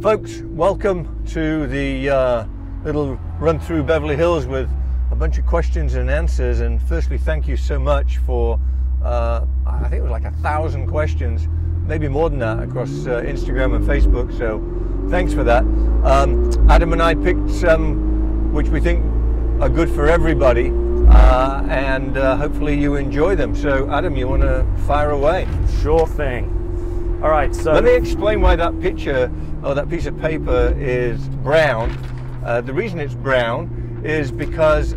Folks, welcome to the little run through Beverly Hills with a bunch of questions and answers. And firstly, thank you so much for, I think it was like 1,000 questions, maybe more than that, across Instagram and Facebook. So thanks for that. Adam and I picked some which we think are good for everybody, and hopefully you enjoy them. So Adam, you want to fire away? Sure thing. All right, so let me explain why that picture or that piece of paper is brown. The reason it's brown is because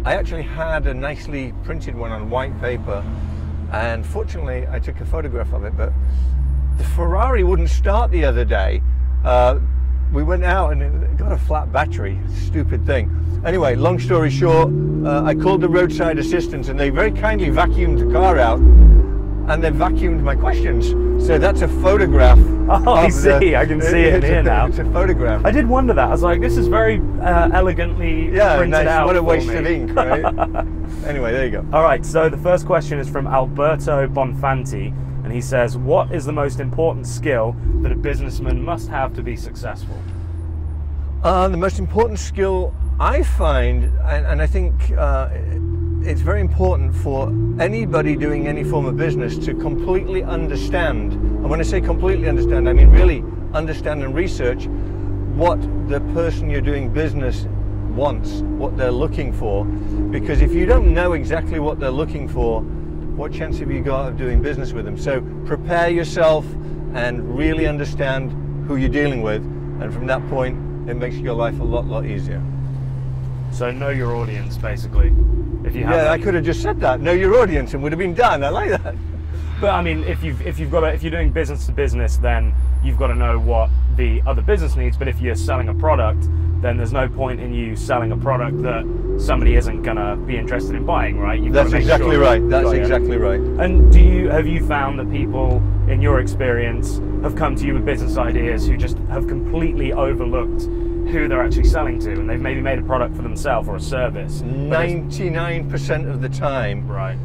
I actually had a nicely printed one on white paper, and fortunately I took a photograph of it, but the Ferrari wouldn't start the other day. We went out and it got a flat battery. Stupid thing. Anyway, long story short, I called the roadside assistance and they very kindly vacuumed the car out, and they vacuumed my questions. So that's a photograph. Oh, I see. I can see it here now. It's a photograph. I did wonder that. I was like, this is very elegantly printed nice. out. What a waste of ink, right? Anyway, there you go. All right, so the first question is from Alberto Bonfanti, and he says, what is the most important skill that a businessman must have to be successful? The most important skill I find, and I think it's very important for anybody doing any form of business to completely understand, and when I say completely understand, I mean really understand and research what the person you're doing business wants, what they're looking for. Because if you don't know exactly what they're looking for, what chance have you got of doing business with them? So prepare yourself and really understand who you're dealing with, and from that point it makes your life a lot easier. So know your audience, basically. If you have I could have just said that. Know your audience, and would have been done. I like that. But I mean, if you're doing business to business, then you've got to know what the other business needs. But if you're selling a product, then there's no point in you selling a product that somebody isn't gonna be interested in buying, right? That's exactly right. That's exactly right. And have you found that people, in your experience, have come to you with business ideas who just have completely overlooked who they're actually selling to, and they've maybe made a product for themselves or a service? 99% of the time, right.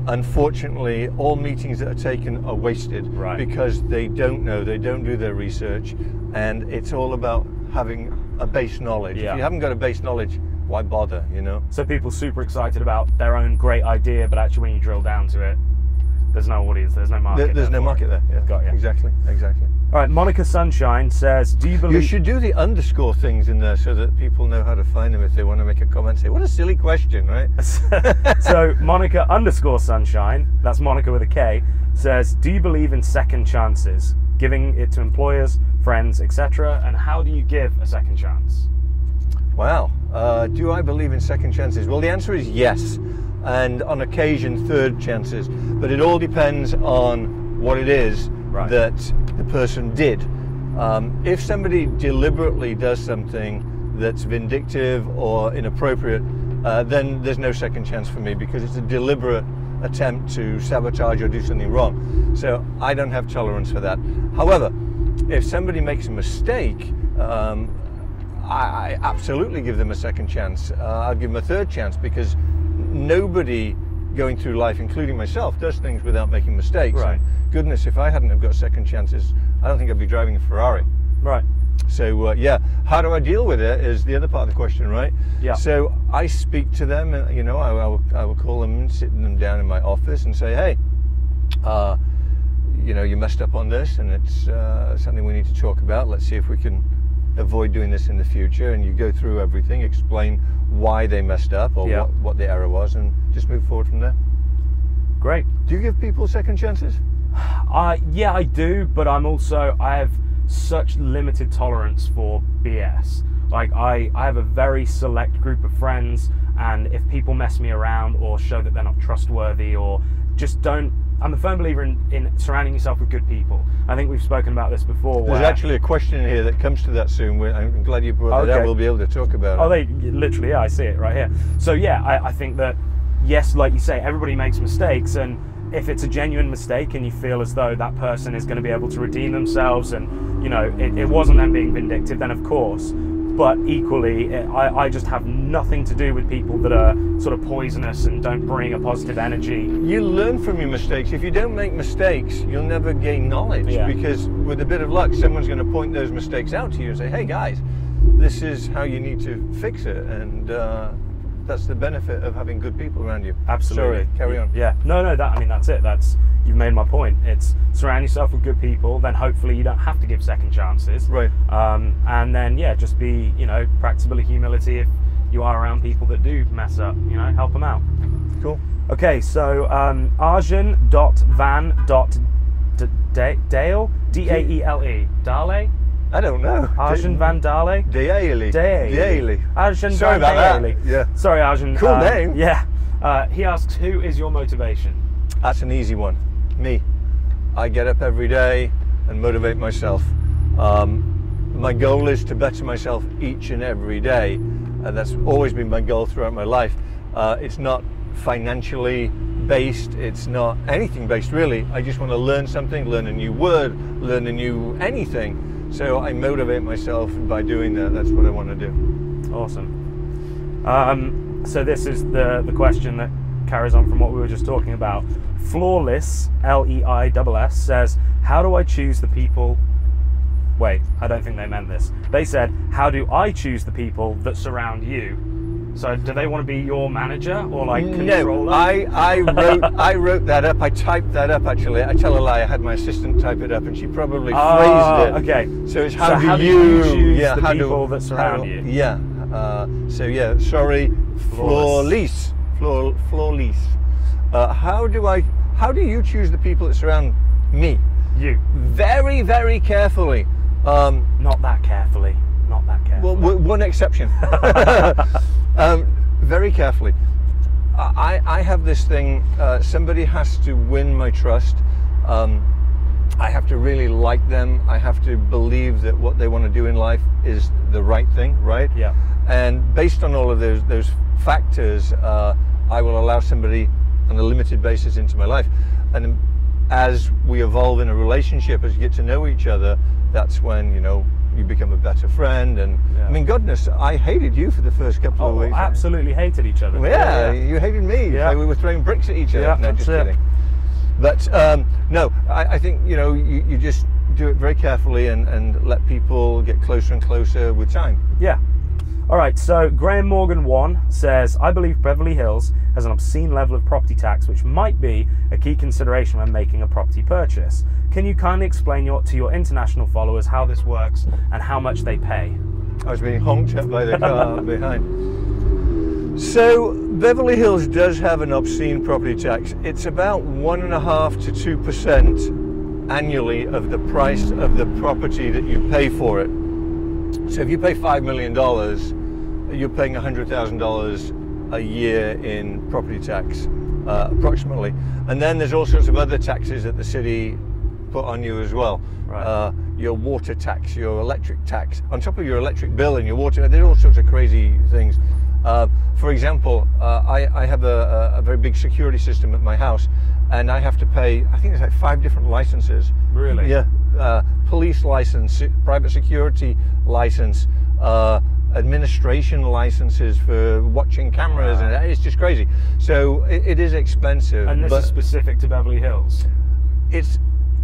Unfortunately, all meetings that are taken are wasted, right, because they don't know, they don't do their research, and it's all about having a base knowledge. Yeah. If you haven't got a base knowledge, why bother, you know? So people super excited about their own great idea, but actually when you drill down to it, there's no audience, there's no market. There's no market there. Yeah. Got you. Exactly. All right, Monica Sunshine says, do you believe... You should do the underscore things in there so that people know how to find them if they want to make a comment. Say, what a silly question, right? So Monica _ Sunshine, that's Monica with a K, says, do you believe in second chances, giving it to employers, friends, etc.? And how do you give a second chance? Wow. Do I believe in second chances? Well, the answer is yes. And on occasion, third chances. But it all depends on what it is that the person did. If somebody deliberately does something that's vindictive or inappropriate, then there's no second chance for me, because it's a deliberate attempt to sabotage or do something wrong. So I don't have tolerance for that. However, if somebody makes a mistake, I absolutely give them a second chance. I'll give them a third chance, because nobody going through life, including myself, does things without making mistakes. Right. And goodness, if I hadn't have got second chances, I don't think I'd be driving a Ferrari. Right. So yeah, how do I deal with it is the other part of the question, right? Yeah. So I speak to them, you know, I will call them and sit them down in my office and say, hey, you know, you messed up on this, and it's something we need to talk about. Let's see if we can avoid doing this in the future. And you go through everything, explain why they messed up or what the error was, and just move forward from there. Great. Do you give people second chances? Yeah, I do, but I have such limited tolerance for BS. Like I have a very select group of friends, and if people mess me around or show that they're not trustworthy or just don't, I'm a firm believer in surrounding yourself with good people. I think we've spoken about this before. There's actually a question here that comes to that soon. I'm glad you brought that up. We'll be able to talk about it. Oh, they literally, yeah, I see it right here. So yeah, I think that, yes, like you say, everybody makes mistakes, and if it's a genuine mistake and you feel as though that person is going to be able to redeem themselves and, you know, it wasn't them being vindictive, then of course. but equally, I just have nothing to do with people that are sort of poisonous and don't bring a positive energy. You learn from your mistakes. If you don't make mistakes, you'll never gain knowledge, because with a bit of luck, someone's going to point those mistakes out to you and say, hey guys, this is how you need to fix it. And that's the benefit of having good people around you. Absolutely. Sorry, carry on. Yeah. No, I mean, that's it. You've made my point. It's surround yourself with good people, then hopefully you don't have to give second chances. Right. And then, just be, practice a bit of humility if you are around people that do mess up, help them out. Cool. Okay, so arjun.van.dale, D-A-E-L-E, Dale? I don't know. Arjun Van Dale? Daily. Arjun Sorry Van about Daly. that. Yeah. Sorry, Arjun. Cool name. Yeah. He asks, who is your motivation? That's an easy one. Me. I get up every day and motivate myself. My goal is to better myself each and every day. And that's always been my goal throughout my life. It's not financially based, it's not anything based really. I just want to learn something, learn a new word, learn a new anything. So I motivate myself by doing that. That's what I want to do. Awesome. So this is the question that carries on from what we were just talking about. Flawless, L-E-I-S-S, says, how do I choose the people... Wait, I don't think they meant this. They said, how do I choose the people that surround you? So do they want to be your manager or like controller? No, I wrote that up. I typed that up actually. I tell a lie. I had my assistant type it up, and she probably phrased it. Okay. So it's how do you choose the people that surround you? Yeah. Sorry. Flawless. How do you choose the people that surround me? You. Very, very carefully. Not that carefully. Not that carefully. Well, one exception. Very carefully. I have this thing, somebody has to win my trust. I have to really like them. I have to believe that what they want to do in life is the right thing, right? Yeah. And based on all of those factors, I will allow somebody on a limited basis into my life. And as we evolve in a relationship, as you get to know each other, that's when, you become a better friend. And I mean, goodness, I hated you for the first couple of weeks. Absolutely hated each other. Yeah, you hated me. Yeah. Like we were throwing bricks at each other. Yeah, no, just kidding. But no, I think, you just do it very carefully and let people get closer and closer with time. Yeah. All right, so Graham Morgan 1 says, I believe Beverly Hills has an obscene level of property tax, which might be a key consideration when making a property purchase. Can you kindly explain to your international followers how this works and how much they pay? I was being honked at by the car behind. So Beverly Hills does have an obscene property tax. It's about 1.5% to 2% annually of the price of the property that you pay for it. So if you pay $5 million, you're paying $100,000 a year in property tax, approximately. And then there's all sorts of other taxes that the city put on you as well. Right. Your water tax, your electric tax, on top of your electric bill and your water, there are all sorts of crazy things. For example, I have a very big security system at my house, and I have to pay, I think it's like 5 different licenses. Really? Yeah. Police license, private security license, administration licenses for watching cameras, and it's just crazy. So it is expensive. And this is specific to Beverly Hills?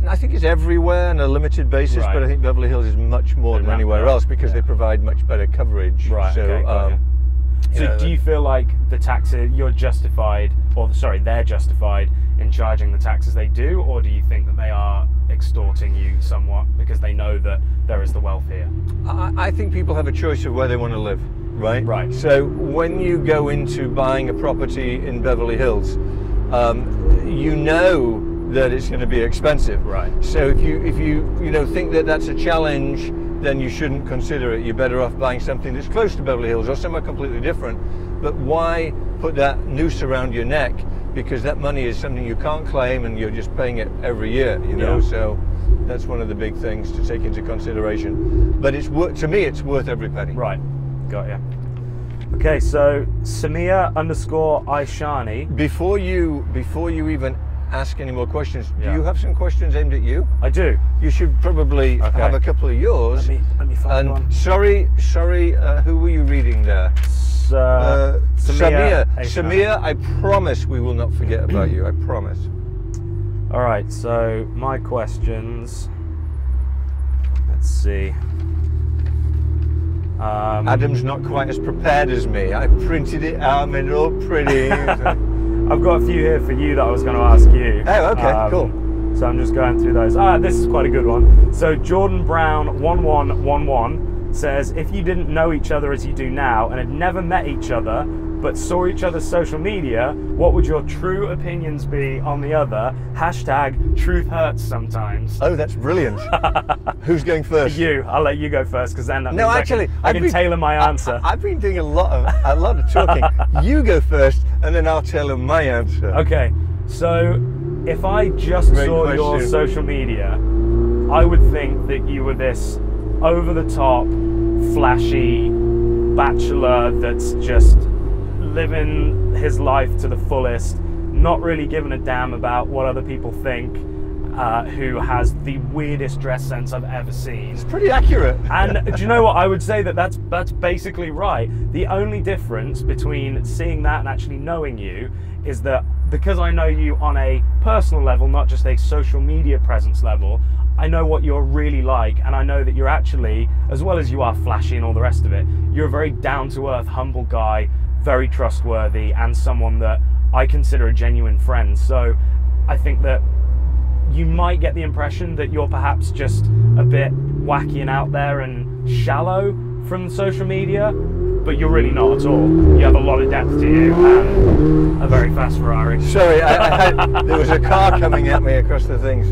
I think it's everywhere on a limited basis, right. But I think Beverly Hills is much more than anywhere else because they provide much better coverage. Right, so, okay, so do you feel like the taxes, you're justified, or sorry, they're justified in charging the taxes they do, or do you think that they are extorting you somewhat because they know that there is the wealth here? I think people have a choice of where they want to live, right? Right. So when you go into buying a property in Beverly Hills, you know that it's going to be expensive. Right. So if you think that that's a challenge, then you shouldn't consider it. You're better off buying something that's close to Beverly Hills or somewhere completely different. But why put that noose around your neck? Because that money is something you can't claim and you're just paying it every year, Yeah. So that's one of the big things to take into consideration. But to me, it's worth every penny. Right, got you. Okay, so Samia _Aishani. Before you even ask any more questions. Yeah. Do you have some questions aimed at you? I do. You should probably have a couple of yours. Let me find one. Sorry, who were you reading there? Samir. Samir, I promise we will not forget about you. I promise. All right, so my questions. Let's see. Adam's not quite as prepared as me. I printed it out, made it all pretty. I've got a few here for you that I was going to ask you. Oh, okay, cool. So I'm just going through those. This is quite a good one. So Jordan Brown 1111 says, if you didn't know each other as you do now and had never met each other but saw each other's social media, what would your true opinions be on the other? Hashtag truth hurts sometimes. Oh, that's brilliant. Who's going first? You. I'll let you go first because then no, actually, I can tailor my answer. I've been doing a lot of talking. You go first, and then I'll tailor my answer. Okay. So if I just saw your social media, I would think that you were this over-the-top, flashy bachelor that's just living his life to the fullest, not really giving a damn about what other people think, who has the weirdest dress sense I've ever seen. It's pretty accurate. And do you know what? I would say that that's basically right. The only difference between seeing that and actually knowing you is that because I know you on a personal level, not just a social media presence level, I know what you're really like, and I know that you're actually, as well as you are flashy and all the rest of it, you're a very down-to-earth, humble guy, very trustworthy, and someone that I consider a genuine friend. So I think that you might get the impression that you're perhaps just a bit wacky and out there and shallow from social media, but you're really not at all. You have a lot of depth to you and a very fast Ferrari. Sorry, there was a car coming at me across the thing,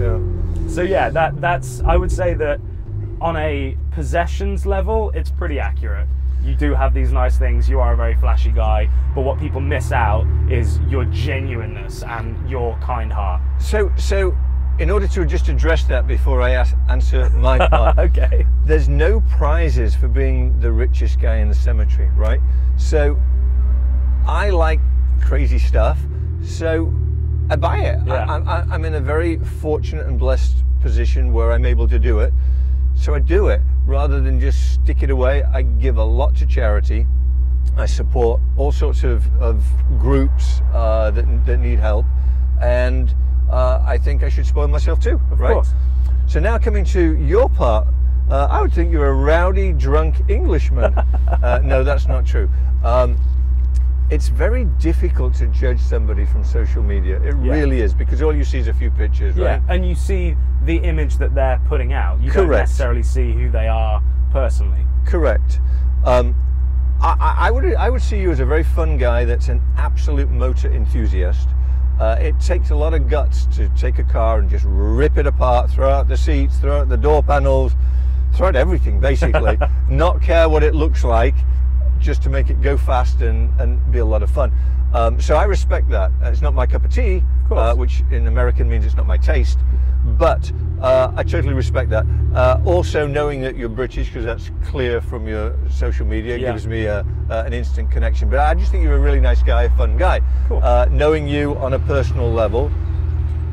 So yeah, that's I would say that on a possessions level, it's pretty accurate. You do have these nice things, you are a very flashy guy, but what people miss out is your genuineness and your kind heart. So in order to just address that before I answer my part, okay. There's no prizes for being the richest guy in the cemetery, right? So I like crazy stuff, so I buy it. Yeah. I'm in a very fortunate and blessed position where I'm able to do it, so I do it. Rather than just stick it away, I give a lot to charity. I support all sorts of groups that need help, and I think I should spoil myself too. Of course. So now coming to your part, I would think you're a rowdy, drunk Englishman. No, that's not true. It's very difficult to judge somebody from social media. It really is, because all you see is a few pictures, right? Yeah, and you see the image that they're putting out. You don't necessarily see who they are personally. Correct. I would see you as a very fun guy that's an absolute motor enthusiast. It takes a lot of guts to take a car and just rip it apart, throw out the seats, throw out the door panels, throw out everything basically, not care what it looks like, just to make it go fast and be a lot of fun. So I respect that. It's not my cup of tea, which in American means it's not my taste, but I totally respect that. Also knowing that you're British, because that's clear from your social media, gives me an instant connection. But I just think you're a really nice guy, a fun guy. Cool. Knowing you on a personal level,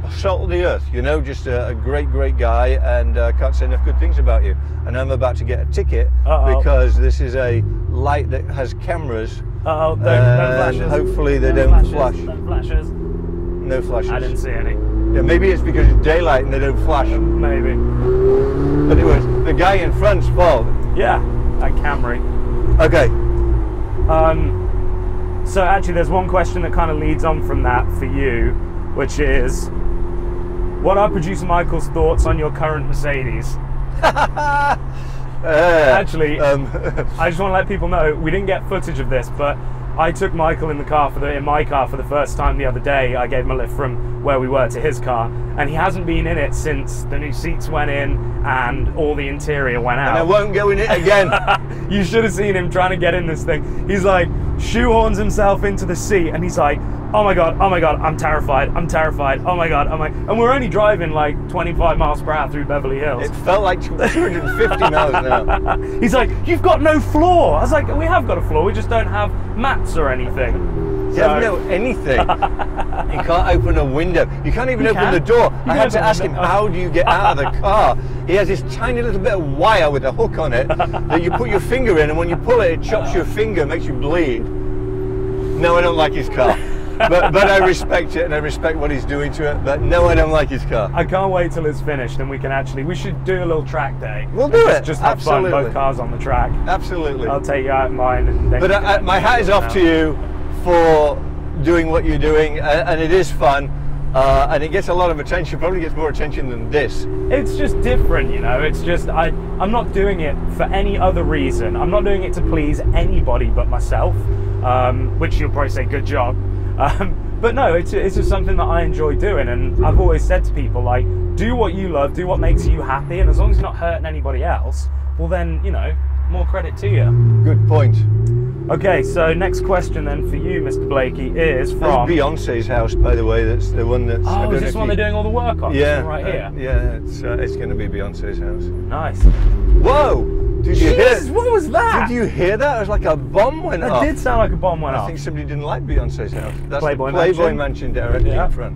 salt of the earth, you know, just a great guy, and can't say enough good things about you. And I'm about to get a ticket because this is a light that has cameras. Don't flashes. Hopefully they don't flash. No flashes. No flashes. I didn't see any. Yeah, maybe it's because it's daylight and they don't flash. Maybe. But anyways, the guy in front's fault. Yeah, that Camry. Okay. So actually there's one question that kind of leads on from that for you, which is, what are producer Michael's thoughts on your current Mercedes? Actually, I just want to let people know, we didn't get footage of this, but I took Michael in my car for the first time the other day. I gave him a lift from where we were to his car, and he hasn't been in it since the new seats went in and all the interior went out. And I won't go in it again. You should have seen him trying to get in this thing. He's like, shoehorns himself into the seat, and he's like, oh my god, I'm terrified, oh my god, and we're only driving like 25 miles per hour through Beverly Hills. It felt like 250 miles an hour. He's like, you've got no floor. I was like, we have got a floor, we just don't have mats or anything. doesn't know anything. He can't open a window. You can't even open the door. I had to ask him, how do you get out of the car? He has this tiny little bit of wire with a hook on it that you put your finger in, and when you pull it, it chops your finger, makes you bleed. No, I don't like his car. But I respect it, and I respect what he's doing to it. But no, I don't like his car. I can't wait till it's finished, and we should do a little track day. We'll do it. Just have fun, both cars on the track. Absolutely. I'll take you out in mine. And then but my hat is off to you for doing what you're doing, and it is fun. And it gets a lot of attention, probably gets more attention than this. It's just different, you know, it's just, I'm not doing it for any other reason. I'm not doing it to please anybody but myself, which you'll probably say, good job. But no, it's just something that I enjoy doing, and I've always said to people, like, do what you love, do what makes you happy, and as long as you're not hurting anybody else, well then, you know, more credit to you. Good point. Okay, so next question then for you, Mr. Blakey, is from... That's Beyonce's house, by the way. That's the one that's... Oh, is this one they're doing all the work on? Yeah. Right here? Yeah, it's going to be Beyonce's house. Nice. Whoa! Did you hear? What was that? Did you hear that? It was like a bomb went off. It did sound like a bomb went off. I think somebody didn't like Beyonce's house. That's Playboy the Playboy Mansion directly in front.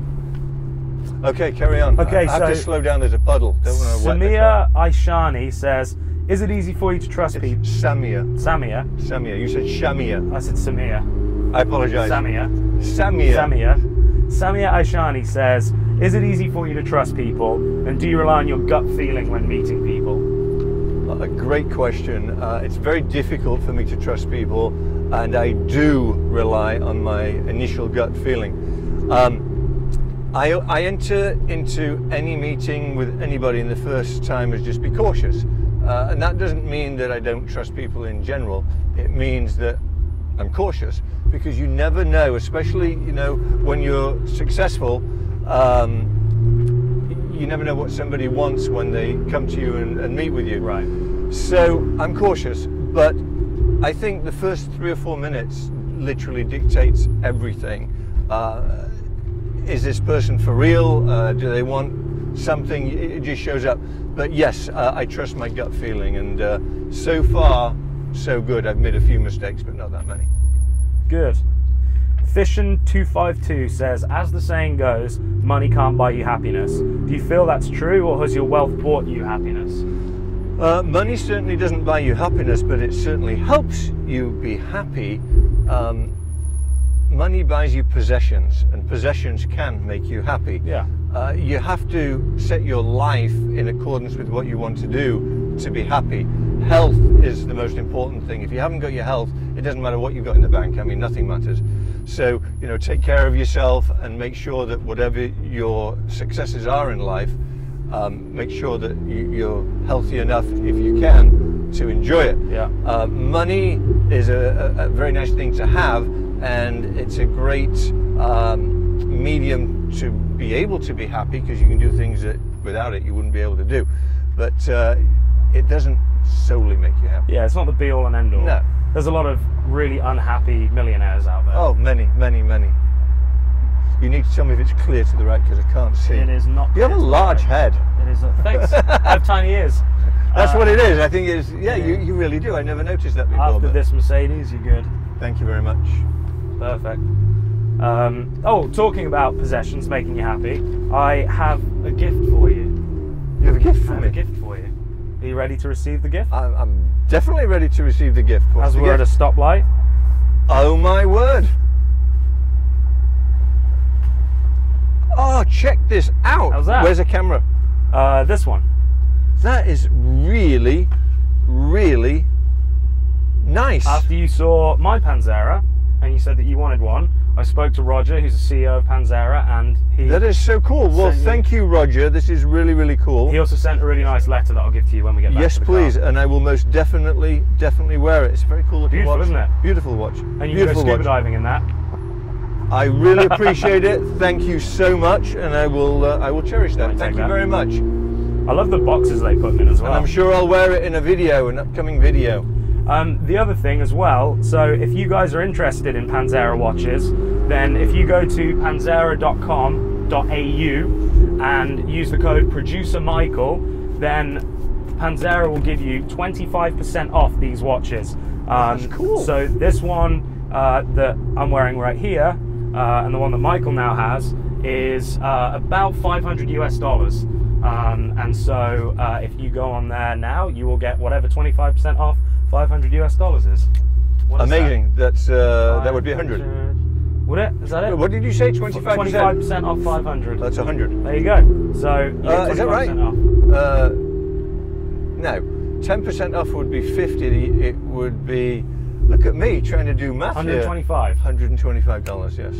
Okay, carry on. Okay, I have to slow down. There's a puddle. Don't want to wet the car. Samia Aishani says, is it easy for you to trust people? Samia. Samia. Samia. You said Shamia. I said Samia. I apologise. Samia. Samia. Samia. Samia Aishani says, is it easy for you to trust people, and do you rely on your gut feeling when meeting people? A great question. It's very difficult for me to trust people, and I do rely on my initial gut feeling. I enter into any meeting with anybody in the first time as just be cautious. And that doesn't mean that I don't trust people in general. It means that I'm cautious, because you never know, especially, you know, when you're successful, you never know what somebody wants when they come to you and meet with you. Right. So I'm cautious, but I think the first 3 or 4 minutes literally dictates everything. Is this person for real? Do they want something? It just shows up. But yes, I trust my gut feeling, and so far, so good. I've made a few mistakes, but not that many. Good. Fission252 says, as the saying goes, money can't buy you happiness. Do you feel that's true, or has your wealth bought you happiness? Money certainly doesn't buy you happiness, but it certainly helps you be happy. Money buys you possessions, and possessions can make you happy. Yeah. You have to set your life in accordance with what you want to do to be happy. Health is the most important thing. If you haven't got your health, it doesn't matter what you've got in the bank. I mean, nothing matters. So, you know, take care of yourself and make sure that whatever your successes are in life, make sure that you're healthy enough, if you can, to enjoy it. Yeah. Money is a very nice thing to have, and it's a great medium to be able to be happy, because you can do things that without it you wouldn't be able to do. But it doesn't solely make you happy. Yeah, it's not the be all and end all. No. There's a lot of really unhappy millionaires out there. Oh, many, many, many. You need to tell me if it's clear to the right, because I can't see. It is not. You have a large head. It is. Thanks. I have tiny ears. That's what it is. I think it's, yeah, you really do. I never noticed that before. After this Mercedes, you're good. Thank you very much. Perfect. Oh, talking about possessions making you happy, I have a gift for you. You have a gift for I have me? a gift for you. Are you ready to receive the gift? I'm definitely ready to receive the gift. What's As the we're gift? at a stoplight. Oh my word. Oh, check this out. How's that? Where's the camera? This one. That is really, really nice. After you saw my Panthera and you said that you wanted one, I spoke to Roger, who's the CEO of Panthera, and he... That is so cool. Well, thank you, Roger. This is really, really cool. He also sent a really nice letter that I'll give to you when we get back Yes, to the please, car. and I will most definitely wear it. It's a very cool looking Beautiful, watch. isn't it? Beautiful watch. And you Beautiful can go scuba watch. diving in that. I really appreciate it. Thank you so much, and I will cherish that. Right, Thank you that. very much. I love the boxes they put them in as well. And I'm sure I'll wear it in a video, an upcoming video. The other thing as well, so if you guys are interested in Panthera watches, then if you go to panthera.com.au and use the code ProducerMichael, then Panthera will give you 25% off these watches. That's cool. So this one that I'm wearing right here, and the one that Michael now has, is about $500 US. And so if you go on there now, you will get whatever 25% off $500 US is. Amazing. That's that would be 100. Would it? Is that it? What did you say? 25%? 25% off 500. That's 100. There you go. So you get 25% is that right? off. No, 10% off would be 50. It would be. Look at me trying to do math here. $125. $125. Yes.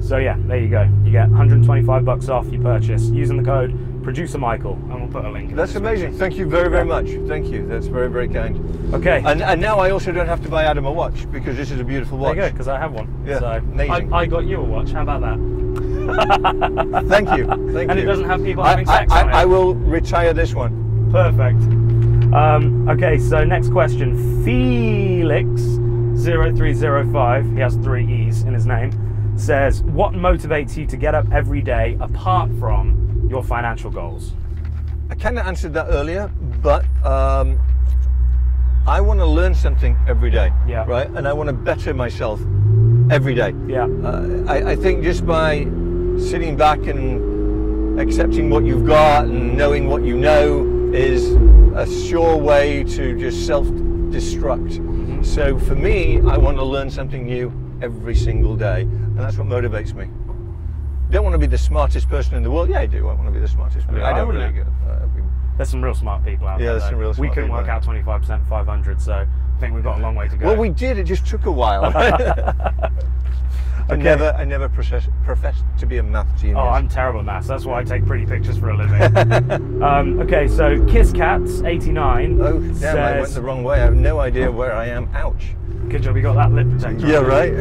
So yeah, there you go. You get $125 off your purchase using the code Producer Michael, and we'll put a link in That's amazing. Thank you very, very much. Thank you. That's very, very kind. Okay. And now I also don't have to buy Adam a watch because this is a beautiful watch. There you go, because I have one. Yeah, so amazing. I got you a watch. How about that? Thank you. Thank you. And it doesn't have people having sex on it. I will retire this one. Perfect. Okay, so next question. Felix0305, he has 3 E's in his name, says, what motivates you to get up every day apart from your financial goals? I kind of answered that earlier, but I want to learn something every day, yeah. Right? And I want to better myself every day. Yeah. I think just by sitting back and accepting what you've got and knowing what you know is a sure way to just self-destruct. Mm-hmm. So for me, I want to learn something new every single day, and that's what motivates me. Don't want to be the smartest person in the world. Yeah, I do. I want to be the smartest. But Yeah, I don't really go. There's some real smart people out there. There's some real smart We couldn't people work out 25% 500, so I think we've got a long way to go. Well, we did. It just took a while. I never professed to be a math genius. Oh, I'm terrible at maths. That's why I take pretty pictures for a living. Okay, so KissCats89 damn, I went the wrong way. I have no idea where I am. Ouch. Good job you got that lip protector. Yeah, right.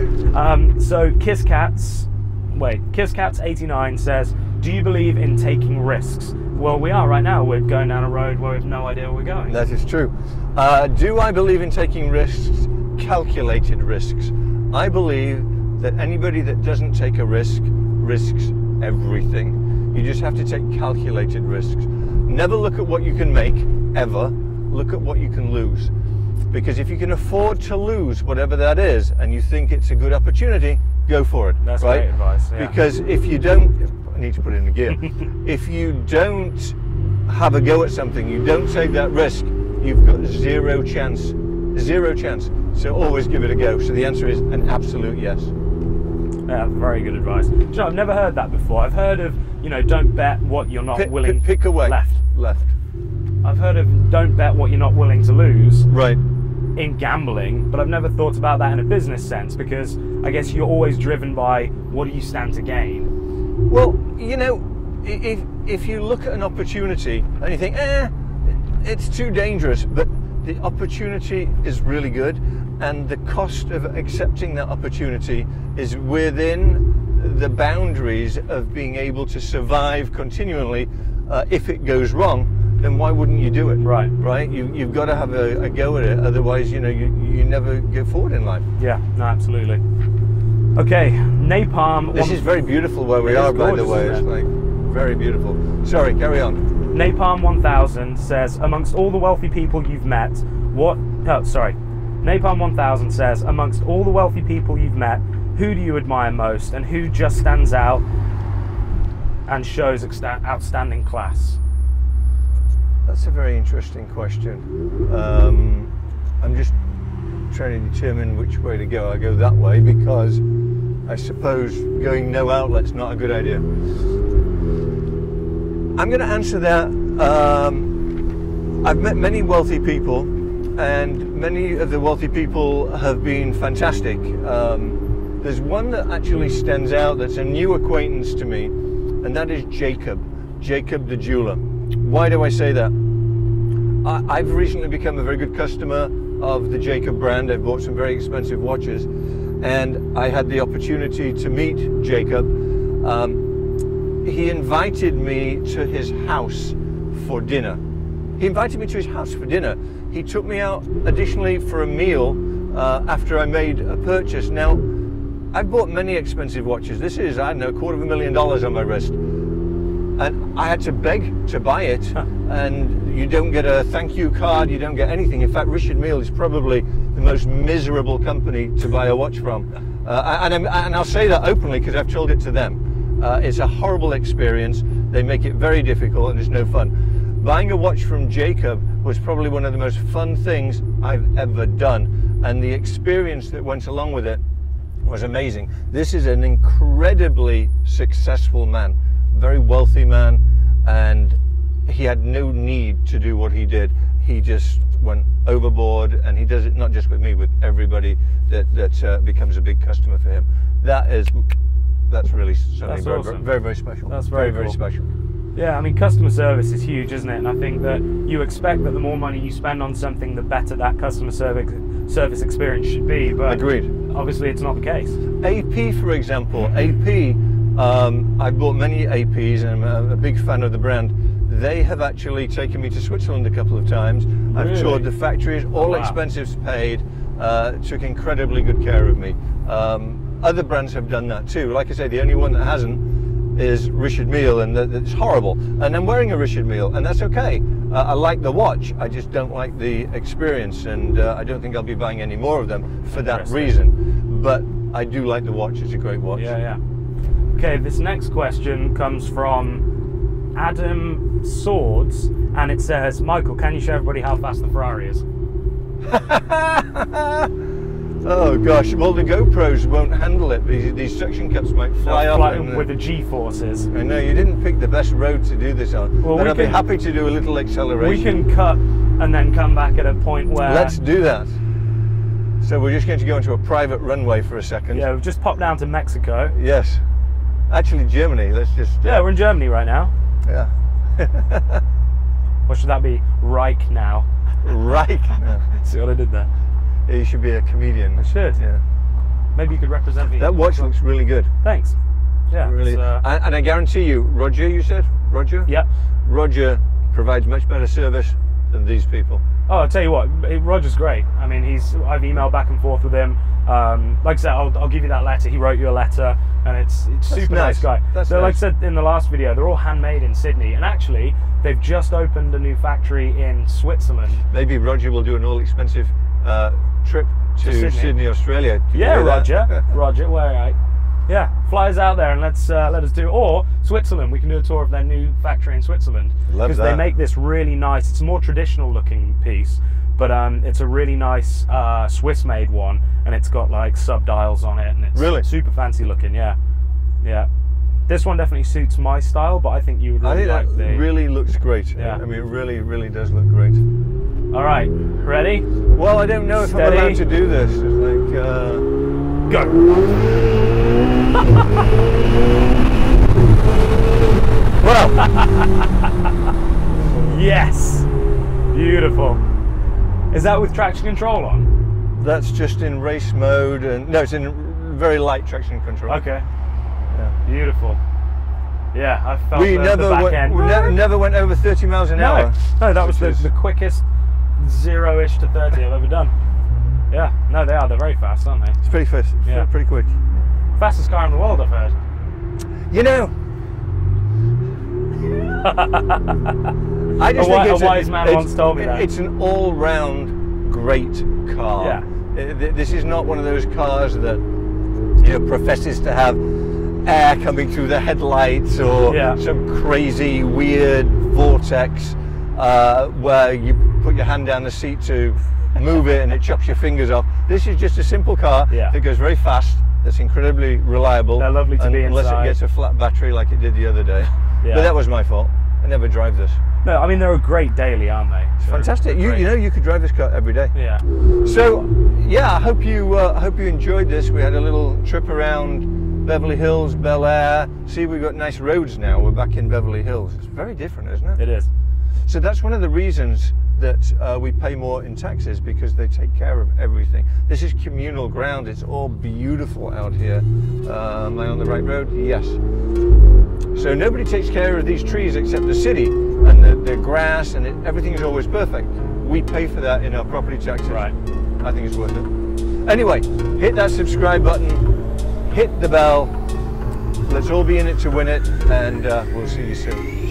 So KissCats89 says, do you believe in taking risks? Well, we are right now. We're going down a road where we have no idea where we're going. That is true. Do I believe in taking risks? Calculated risks. I believe that anybody that doesn't take a risk risks everything. You just have to take calculated risks. Never look at what you can make, ever. Look at what you can lose. Because if you can afford to lose whatever that is, and you think it's a good opportunity, go for it. That's right? great advice. Yeah. Because if you don't, I need to put it in the gear. If you don't have a go at something, you don't take that risk, you've got zero chance. Zero chance. So always give it a go. So the answer is an absolute yes. Yeah, very good advice. Do you know, I've never heard that before. I've heard of, don't bet what you're not willing. Pick away. Left. I've heard of don't bet what you're not willing to lose. Right. In gambling, but I've never thought about that in a business sense, because I guess you're always driven by what do you stand to gain. Well, if you look at an opportunity and you think, it's too dangerous, but the opportunity is really good, and the cost of accepting that opportunity is within the boundaries of being able to survive continually. If it goes wrong, then why wouldn't you do it? Right. Right? You've got to have a go at it, otherwise, you never go forward in life. Yeah, no, absolutely. Okay, Napalm. This is very beautiful where we are, by the way. It's like very beautiful. Sorry, carry on. Napalm 1000 says, amongst all the wealthy people you've met, Napalm 1000 says, amongst all the wealthy people you've met, who do you admire most, and who just stands out and shows outstanding class? That's a very interesting question. I'm just trying to determine which way to go. I go that way because I suppose going no outlet's not a good idea. I'm going to answer that. I've met many wealthy people, and many of the wealthy people have been fantastic. There's one that actually stands out that's a new acquaintance to me, and that is Jacob the jeweler. Why do I say that? I've recently become a very good customer of the Jacob brand. I've bought some very expensive watches, and I had the opportunity to meet Jacob. He invited me to his house for dinner. He took me out additionally for a meal after I made a purchase. Now, I've bought many expensive watches. This is, I don't know, $250,000 on my wrist. and I had to beg to buy it, and you don't get a thank you card, you don't get anything. In fact, Richard Mille is probably the most miserable company to buy a watch from. And I'll say that openly because I've told it to them. It's a horrible experience. They make it very difficult and it's no fun. Buying a watch from Jacob was probably one of the most fun things I've ever done. And the experience that went along with it was amazing. This is an incredibly successful man, very wealthy man, and he had no need to do what he did. He just went overboard, and he does it not just with me, with everybody that becomes a big customer for him. That's really something That's very, awesome. very, very special. That's very very cool. special. Yeah, I mean, customer service is huge, isn't it? And I think that you expect that the more money you spend on something, the better that customer service experience should be. But Agreed. obviously, it's not the case. AP, for example, AP, I've bought many APs, and I'm a big fan of the brand. They have actually taken me to Switzerland a couple of times. I've Really? toured the factories, all Wow. expenses paid, took incredibly good care of me. Other brands have done that too. Like I say, the only one that hasn't is Richard Mille, and that's horrible. And I'm wearing a Richard Mille, and that's okay. I like the watch, I just don't like the experience, and I don't think I'll be buying any more of them for that reason. But I do like the watch, it's a great watch. Yeah, yeah. Okay, this next question comes from Adam Swords, and it says, Michael, can you show everybody how fast the Ferrari is? Oh gosh, well the GoPros won't handle it. These suction cups might fly off. With the G-forces. I know, you didn't pick the best road to do this on. Well, but I'd be happy to do a little acceleration. We can cut and then come back at a point where... Let's do that. So we're just going to go into a private runway for a second. Yeah, we've just popped down to Mexico. Yes. Actually Germany, let's just... Yeah, we're in Germany right now. Yeah. Or should that be Reich now? Right. Yeah. See what I did there? Yeah, you should be a comedian. I should. Yeah. Maybe you could represent me. That watch looks really good. Thanks. Yeah. Really. And I guarantee you, Roger, you said? Roger? Yeah. Roger provides much better service than these people. Oh, I'll tell you what, Roger's great. I mean, I've emailed back and forth with him. Like I said, I'll give you that letter. He wrote you a letter, and it's super nice guy. So like I said in the last video, they're all handmade in Sydney, and actually they've just opened a new factory in Switzerland. Maybe Roger will do an all-expensive trip to Sydney, Australia. Yeah, Roger. Roger, where are you? Yeah, fly us out there and let us do, or Switzerland. We can do a tour of their new factory in Switzerland, because they make this really nice. It's a more traditional looking piece, but it's a really nice Swiss-made one, and it's got like sub-dials on it, and it's really super fancy looking. Yeah, yeah. This one definitely suits my style, but I think you would really like the. It really looks great. Yeah. I mean, it really, really does look great. All right, ready? Well, I don't know if I'm allowed to do this. It's like go. Well. Yes, beautiful. Is that with traction control on? That's just in race mode, and no, it's in very light traction control. Okay. Yeah. Beautiful. Yeah, I felt the back end. We never went over 30 miles an hour. No, that was the quickest 0-ish to 30 I've ever done. Yeah, no, they are. They're very fast, aren't they? It's pretty fast. Yeah, pretty quick. Fastest car in the world, I've heard. You know, I just think a wise man once told me that. It's an all-round great car. Yeah. This is not one of those cars that professes to have air coming through the headlights or some crazy weird vortex where you put your hand down the seat to move it and it chops your fingers off. This is just a simple car that goes very fast, that's incredibly reliable. They're lovely to be inside. Unless it gets a flat battery like it did the other day. Yeah. But that was my fault. I never drive this. No, I mean, they're a great daily, aren't they? It's fantastic. You know, you could drive this car every day. Yeah. So, yeah, I hope you enjoyed this. We had a little trip around Beverly Hills, Bel Air. See, we've got nice roads now. We're back in Beverly Hills. It's very different, isn't it? It is. So that's one of the reasons that we pay more in taxes, because they take care of everything. This is communal ground. It's all beautiful out here. Am I on the right road? Yes. So nobody takes care of these trees except the city, and the grass, and everything is always perfect. We pay for that in our property taxes. Right. I think it's worth it. Anyway, hit that subscribe button, hit the bell, Let's all be in it to win it, and we'll see you soon.